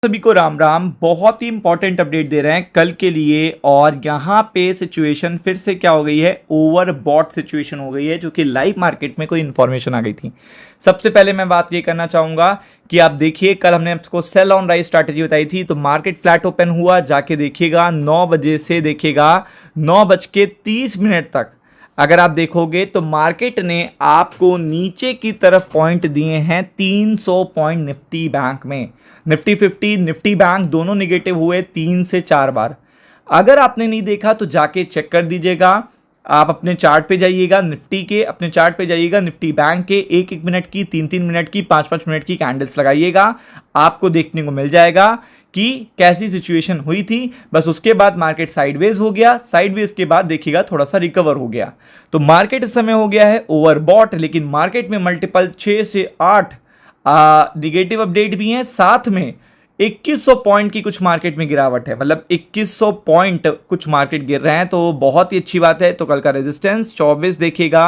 सभी को राम राम। बहुत ही इंपॉर्टेंट अपडेट दे रहे हैं कल के लिए। और यहाँ पे सिचुएशन फिर से क्या हो गई है, ओवरबॉट सिचुएशन हो गई है, जो कि लाइव मार्केट में कोई इन्फॉर्मेशन आ गई थी। सबसे पहले मैं बात ये करना चाहूंगा कि आप देखिए, कल हमने आपको सेल ऑन राइज स्ट्रैटेजी बताई थी, तो मार्केट फ्लैट ओपन हुआ, जाके देखिएगा 9 बजे से देखिएगा 9:30 तक अगर आप देखोगे तो मार्केट ने आपको नीचे की तरफ पॉइंट दिए हैं 300 पॉइंट निफ्टी बैंक में। निफ्टी 50 निफ्टी बैंक दोनों निगेटिव हुए 3 से 4 बार। अगर आपने नहीं देखा तो जाके चेक कर दीजिएगा। आप अपने चार्ट पे जाइएगा, निफ्टी के अपने चार्ट पे जाइएगा, निफ्टी बैंक के 1-1 मिनट की, 3-3 मिनट की, 5-5 मिनट की कैंडल्स लगाइएगा, आपको देखने को मिल जाएगा कि कैसी सिचुएशन हुई थी। बस उसके बाद मार्केट साइडवेज हो गया, साइडवेज के बाद देखिएगा थोड़ा सा रिकवर हो गया। तो मार्केट इस समय हो गया है ओवरबॉट, लेकिन मार्केट में मल्टीपल 6 से 8 निगेटिव अपडेट भी हैं। साथ में 2100 पॉइंट की कुछ मार्केट में गिरावट है, मतलब 2100 पॉइंट कुछ मार्केट गिर रहे हैं, तो बहुत ही अच्छी बात है। तो कल का रेजिस्टेंस 24 देखिएगा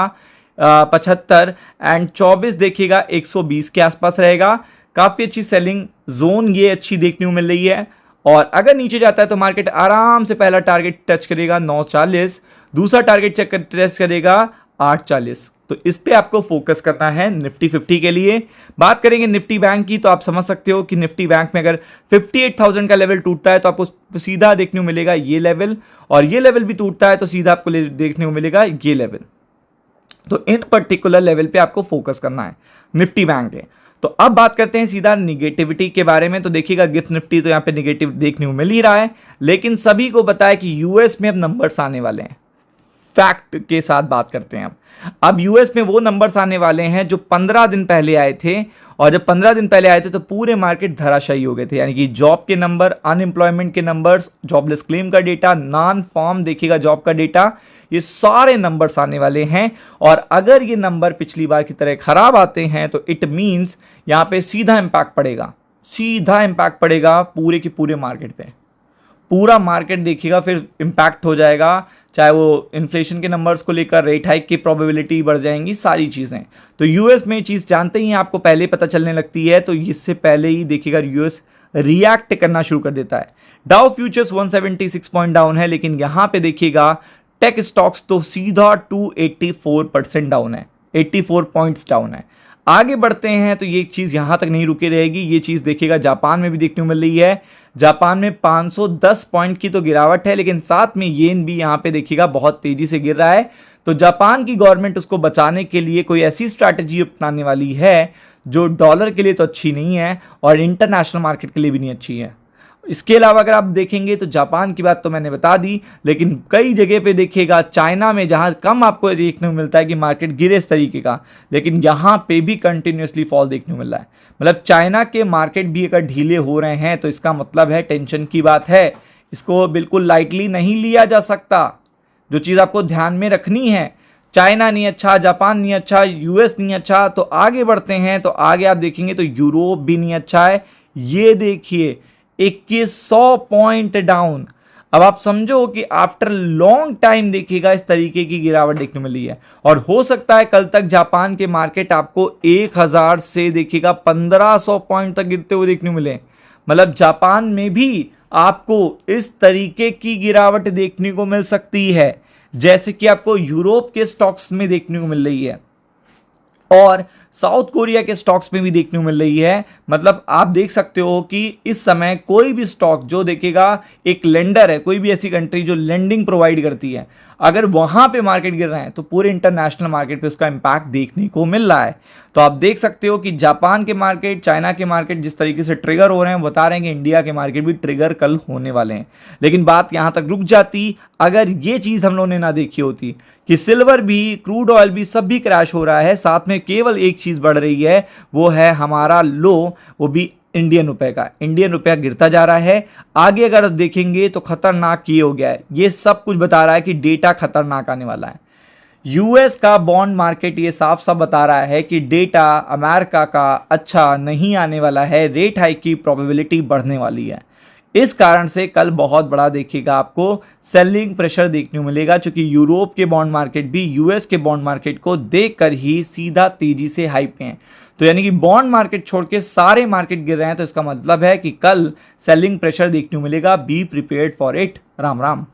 75 एंड 24 देखिएगा 120 के आसपास रहेगा। काफी अच्छी सेलिंग जोन ये अच्छी देखने को मिल रही है। और अगर नीचे जाता है तो मार्केट आराम से पहला टारगेट टच करेगा 940, दूसरा टारगेट टच करेगा 840। तो इस पे आपको फोकस करना है निफ्टी 50 के लिए। बात करेंगे निफ्टी बैंक की, तो आप समझ सकते हो कि निफ्टी बैंक में अगर 58,000 का लेवल टूटता है तो आपको सीधा देखने को मिलेगा ये लेवल, और ये लेवल भी टूटता है तो सीधा आपको देखने को मिलेगा ये लेवल। तो इन पर्टिकुलर लेवल पे आपको फोकस करना है निफ्टी बैंक के। तो अब बात करते हैं सीधा निगेटिविटी के बारे में। तो देखिएगा गिफ्ट निफ्टी तो यहाँ पे निगेटिव देखने को मिल ही रहा है, लेकिन सभी को पता है कि यूएस में अब नंबर्स आने वाले हैं। फैक्ट के साथ बात करते हैं अब यूएस में वो नंबर्स आने वाले हैं जो 15 दिन पहले आए थे, और जब 15 दिन पहले आए थे तो पूरे मार्केट धराशायी हो गए थे। यानी कि जॉब के नंबर, अनएम्प्लॉयमेंट के नंबर्स, जॉबलेस क्लेम का डेटा, नॉन फॉर्म देखिएगा जॉब का डेटा, ये सारे नंबर्स आने वाले हैं। और अगर ये नंबर पिछली बार की तरह खराब आते हैं तो इट मींस यहां पे सीधा इंपैक्ट पड़ेगा, सीधा इंपैक्ट पड़ेगा पूरे के पूरे मार्केट पे। पूरा मार्केट देखिएगा फिर इंपैक्ट हो जाएगा, चाहे वो इन्फ्लेशन के नंबर्स को लेकर, रेट हाइक की प्रोबेबिलिटी बढ़ जाएंगी, सारी चीज़ें। तो यूएस में ये चीज़ जानते ही आपको पहले पता चलने लगती है, तो इससे पहले ही देखिएगा यूएस रिएक्ट करना शुरू कर देता है। डाउ फ्यूचर्स 176 पॉइंट डाउन है, लेकिन यहां पे देखिएगा टेक स्टॉक्स तो सीधा 284% डाउन है, 84 पॉइंट्स डाउन है। आगे बढ़ते हैं तो ये चीज़ यहां तक नहीं रुके रहेगी, ये चीज़ देखिएगा जापान में भी देखने को मिल रही है। जापान में 510 पॉइंट की तो गिरावट है, लेकिन साथ में येन भी यहां पे देखिएगा बहुत तेजी से गिर रहा है। तो जापान की गवर्नमेंट उसको बचाने के लिए कोई ऐसी स्ट्रैटेजी अपनाने वाली है जो डॉलर के लिए तो अच्छी नहीं है और इंटरनेशनल मार्केट के लिए भी नहीं अच्छी है। इसके अलावा अगर आप देखेंगे तो जापान की बात तो मैंने बता दी, लेकिन कई जगह पे देखिएगा चाइना में, जहां कम आपको देखने को मिलता है कि मार्केट गिरे इस तरीके का, लेकिन यहां पे भी कंटिन्यूसली फॉल देखने को मिल रहा है। मतलब चाइना के मार्केट भी अगर ढीले हो रहे हैं तो इसका मतलब है टेंशन की बात है, इसको बिल्कुल लाइटली नहीं लिया जा सकता। जो चीज़ आपको ध्यान में रखनी है, चाइना नहीं अच्छा, जापान नहीं अच्छा, यूएस नहीं अच्छा। तो आगे बढ़ते हैं तो आगे आप देखेंगे तो यूरोप भी नहीं अच्छा है। ये देखिए 2100 पॉइंट डाउन। अब आप समझो कि आफ्टर लॉन्ग टाइम देखिएगा इस तरीके की गिरावट देखने मिली है, और हो सकता है कल तक जापान के मार्केट आपको 1000 से देखिएगा 1500 पॉइंट तक गिरते हुए देखने मिले। मतलब जापान में भी आपको इस तरीके की गिरावट देखने को मिल सकती है, जैसे कि आपको यूरोप के स्टॉक्स में देखने को मिल रही है और साउथ कोरिया के स्टॉक्स में भी देखने को मिल रही है। मतलब आप देख सकते हो कि इस समय कोई भी स्टॉक जो देखेगा, एक लेंडर है, कोई भी ऐसी कंट्री जो लेंडिंग प्रोवाइड करती है, अगर वहां पे मार्केट गिर रहे हैं तो पूरे इंटरनेशनल मार्केट पे उसका इंपैक्ट देखने को मिल रहा है। तो आप देख सकते हो कि जापान के मार्केट, चाइना के मार्केट जिस तरीके से ट्रिगर हो रहे हैं, बता रहे हैं कि इंडिया के मार्केट भी ट्रिगर कल होने वाले हैं। लेकिन बात यहां तक रुक जाती अगर ये चीज हम लोगों ने ना देखी होती कि सिल्वर भी, क्रूड ऑयल भी, सब भी क्रैश हो रहा है, साथ में केवल एक चीज बढ़ रही है, वो है हमारा लो, वो भी इंडियन रुपए का। इंडियन रुपया गिरता जा रहा है। आगे अगर देखेंगे तो खतरनाक ये हो गया है। ये सब कुछ बता रहा है कि डेटा खतरनाक आने वाला है। यूएस का बॉन्ड मार्केट ये साफ साफ बता रहा है कि डेटा अमेरिका का अच्छा नहीं आने वाला है, रेट हाइक की प्रोबेबिलिटी बढ़ने वाली है। इस कारण से कल बहुत बड़ा देखिएगा आपको सेलिंग प्रेशर देखने को मिलेगा, क्योंकि यूरोप के बॉन्ड मार्केट भी यूएस के बॉन्ड मार्केट को देखकर ही सीधा तेजी से हाइप पे हैं। तो यानी कि बॉन्ड मार्केट छोड़ के सारे मार्केट गिर रहे हैं, तो इसका मतलब है कि कल सेलिंग प्रेशर देखने को मिलेगा। Be prepared for it. Ram Ram.